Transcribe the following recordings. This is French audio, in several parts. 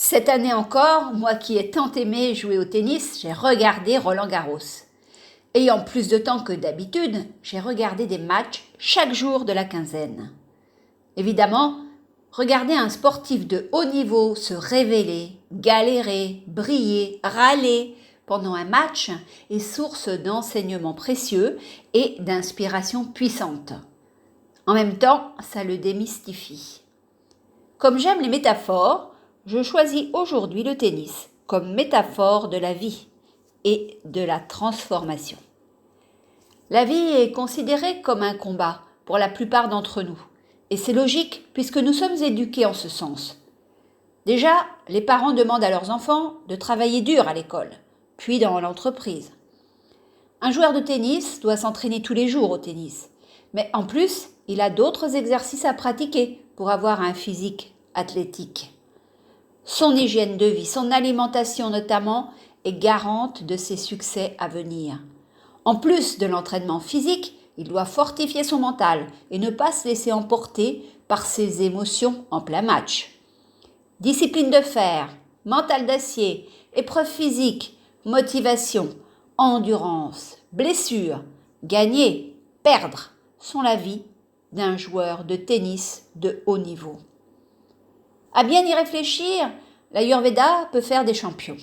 Cette année encore, moi qui ai tant aimé jouer au tennis, j'ai regardé Roland-Garros. Ayant plus de temps que d'habitude, j'ai regardé des matchs chaque jour de la quinzaine. Évidemment, regarder un sportif de haut niveau se révéler, galérer, briller, râler pendant un match est source d'enseignements précieux et d'inspiration puissante. En même temps, ça le démystifie. Comme j'aime les métaphores, je choisis aujourd'hui le tennis comme métaphore de la vie et de la transformation. La vie est considérée comme un combat pour la plupart d'entre nous, et c'est logique puisque nous sommes éduqués en ce sens. Déjà, les parents demandent à leurs enfants de travailler dur à l'école, puis dans l'entreprise. Un joueur de tennis doit s'entraîner tous les jours au tennis, mais en plus, il a d'autres exercices à pratiquer pour avoir un physique athlétique. Son hygiène de vie, son alimentation notamment, est garante de ses succès à venir. En plus de l'entraînement physique, il doit fortifier son mental et ne pas se laisser emporter par ses émotions en plein match. Discipline de fer, mental d'acier, épreuve physique, motivation, endurance, blessure, gagner, perdre sont la vie d'un joueur de tennis de haut niveau. À bien y réfléchir, l'Ayurveda peut faire des champions.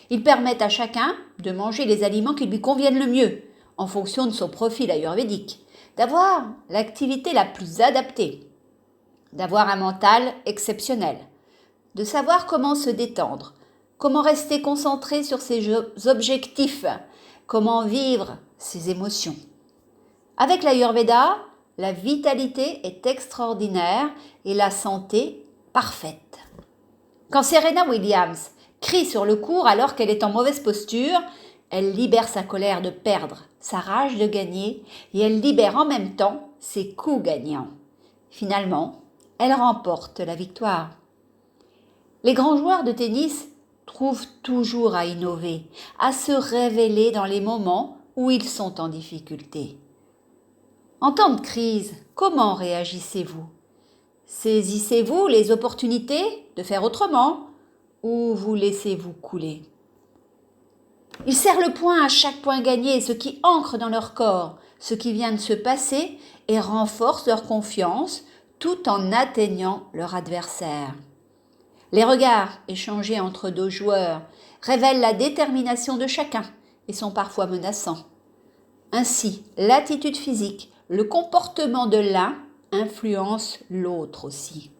Ils permettent à chacun de manger les aliments qui lui conviennent le mieux, en fonction de son profil ayurvédique, d'avoir l'activité la plus adaptée, d'avoir un mental exceptionnel, de savoir comment se détendre, comment rester concentré sur ses objectifs, comment vivre ses émotions. Avec l'Ayurveda, la vitalité est extraordinaire et la santé parfaite. Quand Serena Williams crie sur le court alors qu'elle est en mauvaise posture, elle libère sa colère de perdre, sa rage de gagner et elle libère en même temps ses coups gagnants. Finalement, elle remporte la victoire. Les grands joueurs de tennis trouvent toujours à innover, à se révéler dans les moments où ils sont en difficulté. En temps de crise, comment réagissez-vous ? Saisissez-vous les opportunités de faire autrement ou vous laissez-vous couler ? Ils serrent le poing à chaque point gagné, ce qui ancre dans leur corps ce qui vient de se passer et renforce leur confiance tout en atteignant leur adversaire. Les regards échangés entre deux joueurs révèlent la détermination de chacun et sont parfois menaçants. Ainsi, l'attitude physique, le comportement de l'un influence l'autre aussi.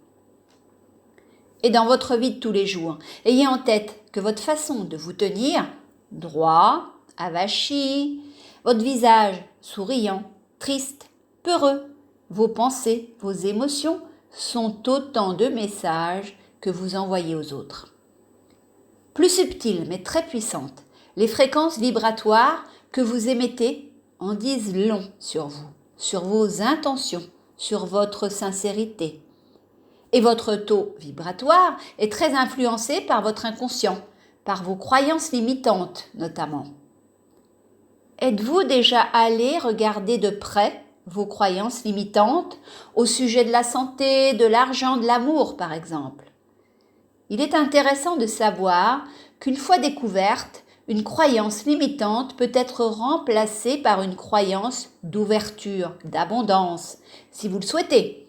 Et dans votre vie de tous les jours, ayez en tête que votre façon de vous tenir, droit, avachi, votre visage souriant, triste, peureux, vos pensées, vos émotions sont autant de messages que vous envoyez aux autres. Plus subtiles mais très puissantes, les fréquences vibratoires que vous émettez en disent long sur vous, sur vos intentions, sur votre sincérité. Et votre taux vibratoire est très influencé par votre inconscient, par vos croyances limitantes notamment. Êtes-vous déjà allé regarder de près vos croyances limitantes au sujet de la santé, de l'argent, de l'amour par exemple ? Il est intéressant de savoir qu'une fois découverte, une croyance limitante peut être remplacée par une croyance d'ouverture, d'abondance, si vous le souhaitez.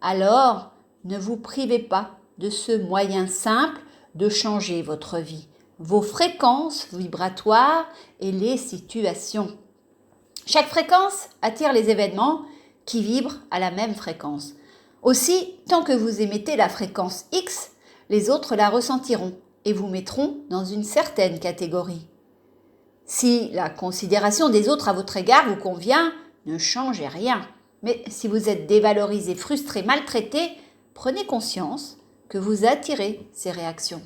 Alors, ne vous privez pas de ce moyen simple de changer votre vie, vos fréquences vibratoires et les situations. Chaque fréquence attire les événements qui vibrent à la même fréquence. Aussi, tant que vous émettez la fréquence X, les autres la ressentiront et vous mettront dans une certaine catégorie. Si la considération des autres à votre égard vous convient, ne changez rien. Mais si vous êtes dévalorisé, frustré, maltraité, prenez conscience que vous attirez ces réactions.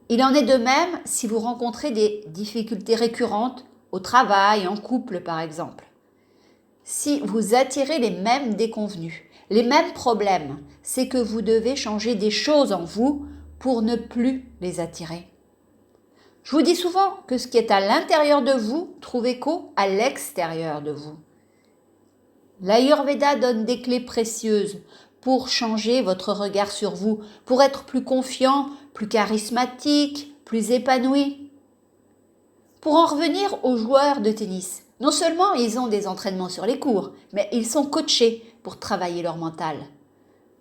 Il en est de même si vous rencontrez des difficultés récurrentes au travail, en couple par exemple. Si vous attirez les mêmes déconvenus, les mêmes problèmes, c'est que vous devez changer des choses en vous pour ne plus les attirer. Je vous dis souvent que ce qui est à l'intérieur de vous trouve écho à l'extérieur de vous. L'Ayurveda donne des clés précieuses pour changer votre regard sur vous, pour être plus confiant, plus charismatique, plus épanoui. Pour en revenir aux joueurs de tennis, non seulement ils ont des entraînements sur les cours, mais ils sont coachés pour travailler leur mental.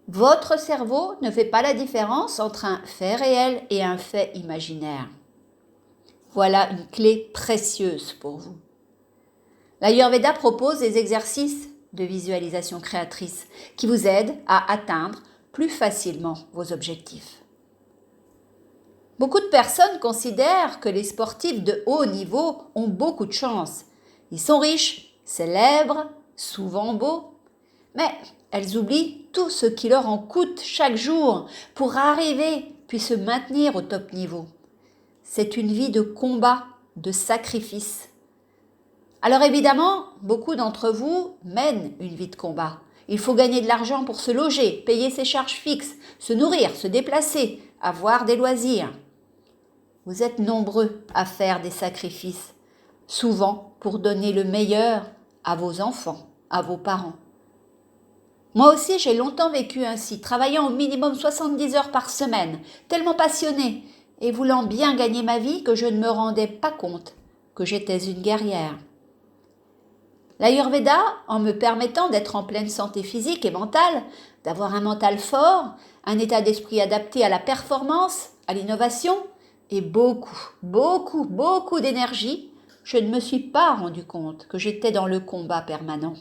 Votre cerveau ne fait pas la différence entre un fait réel et un fait imaginaire. Voilà une clé précieuse pour vous. L'Ayurveda propose des exercices de visualisation créatrice qui vous aident à atteindre plus facilement vos objectifs. Beaucoup de personnes considèrent que les sportifs de haut niveau ont beaucoup de chance. Ils sont riches, célèbres, souvent beaux, mais elles oublient tout ce qui leur en coûte chaque jour pour arriver puis se maintenir au top niveau. C'est une vie de combat, de sacrifice. Alors évidemment, beaucoup d'entre vous mènent une vie de combat. Il faut gagner de l'argent pour se loger, payer ses charges fixes, se nourrir, se déplacer, avoir des loisirs. Vous êtes nombreux à faire des sacrifices, souvent pour donner le meilleur à vos enfants, à vos parents. Moi aussi, j'ai longtemps vécu ainsi, travaillant au minimum 70 heures par semaine, tellement passionnée et voulant bien gagner ma vie que je ne me rendais pas compte que j'étais une guerrière. L'Ayurveda, en me permettant d'être en pleine santé physique et mentale, d'avoir un mental fort, un état d'esprit adapté à la performance, à l'innovation, et beaucoup d'énergie, je ne me suis pas rendu compte que j'étais dans le combat permanent.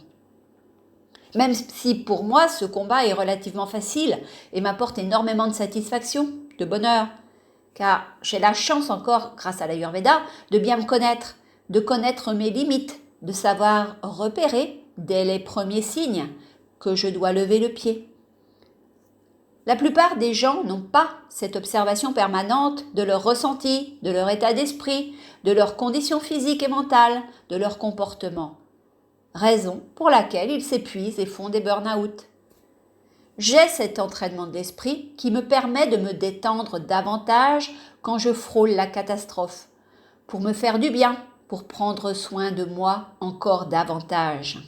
Même si pour moi ce combat est relativement facile et m'apporte énormément de satisfaction, de bonheur, car j'ai la chance encore, grâce à l'Ayurveda, de bien me connaître, de connaître mes limites, de savoir repérer dès les premiers signes que je dois lever le pied. La plupart des gens n'ont pas cette observation permanente de leur ressenti, de leur état d'esprit, de leurs conditions physiques et mentales, de leur comportement. Raison pour laquelle ils s'épuisent et font des burn-out. J'ai cet entraînement de l'esprit qui me permet de me détendre davantage quand je frôle la catastrophe, pour me faire du bien, pour prendre soin de moi encore davantage.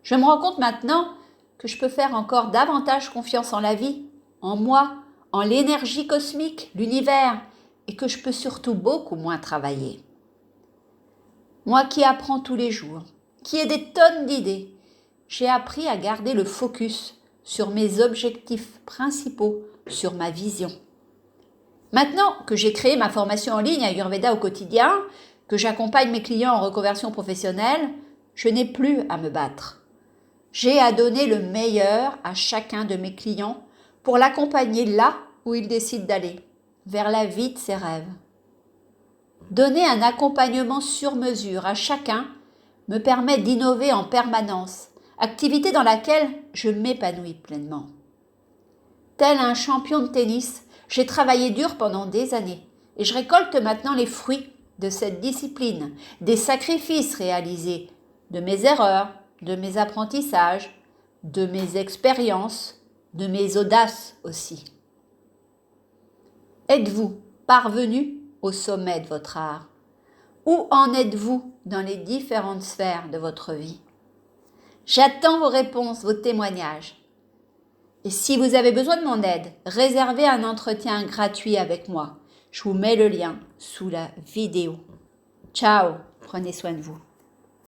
Je me rends compte maintenant que je peux faire encore davantage confiance en la vie, en moi, en l'énergie cosmique, l'univers, et que je peux surtout beaucoup moins travailler. Moi qui apprends tous les jours, qui ai des tonnes d'idées, j'ai appris à garder le focus sur mes objectifs principaux, sur ma vision. Maintenant que j'ai créé ma formation en ligne Ayurveda au quotidien, que j'accompagne mes clients en reconversion professionnelle, je n'ai plus à me battre. J'ai à donner le meilleur à chacun de mes clients pour l'accompagner là où il décide d'aller, vers la vie de ses rêves. Donner un accompagnement sur mesure à chacun me permet d'innover en permanence, activité dans laquelle je m'épanouis pleinement. Tel un champion de tennis, j'ai travaillé dur pendant des années et je récolte maintenant les fruits de cette discipline, des sacrifices réalisés, de mes erreurs, de mes apprentissages, de mes expériences, de mes audaces aussi. Êtes-vous parvenu au sommet de votre art? Où en êtes-vous dans les différentes sphères de votre vie? J'attends vos réponses, vos témoignages. Et si vous avez besoin de mon aide, réservez un entretien gratuit avec moi. Je vous mets le lien sous la vidéo. Ciao, prenez soin de vous.